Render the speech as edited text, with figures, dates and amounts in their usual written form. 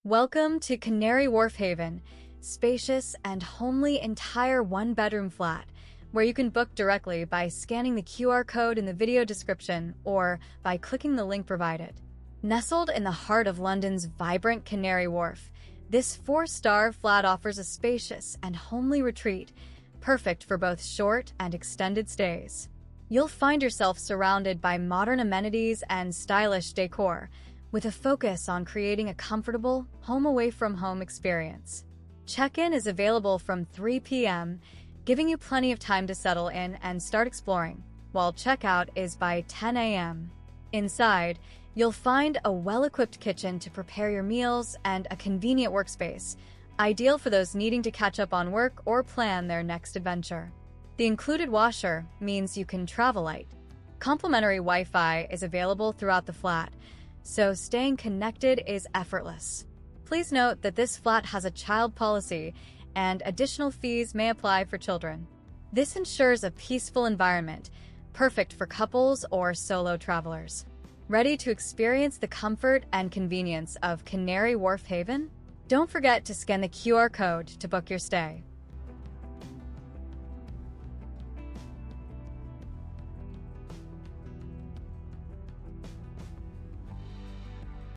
Welcome to Canary Wharf Haven, spacious and homely entire one-bedroom flat, where you can book directly by scanning the QR code in the video description or by clicking the link provided. Nestled in the heart of London's vibrant Canary Wharf, this 4-star flat offers a spacious and homely retreat, perfect for both short and extended stays. You'll find yourself surrounded by modern amenities and stylish decor, with a focus on creating a comfortable, home-away-from-home experience. Check-in is available from 3 p.m., giving you plenty of time to settle in and start exploring, while checkout is by 10 a.m. Inside, you'll find a well-equipped kitchen to prepare your meals and a convenient workspace, ideal for those needing to catch up on work or plan their next adventure. The included washer means you can travel light. Complimentary Wi-Fi is available throughout the flat, so staying connected is effortless. Please note that this flat has a child policy and additional fees may apply for children. This ensures a peaceful environment, perfect for couples or solo travelers. Ready to experience the comfort and convenience of Canary Wharf Haven? Don't forget to scan the QR code to book your stay.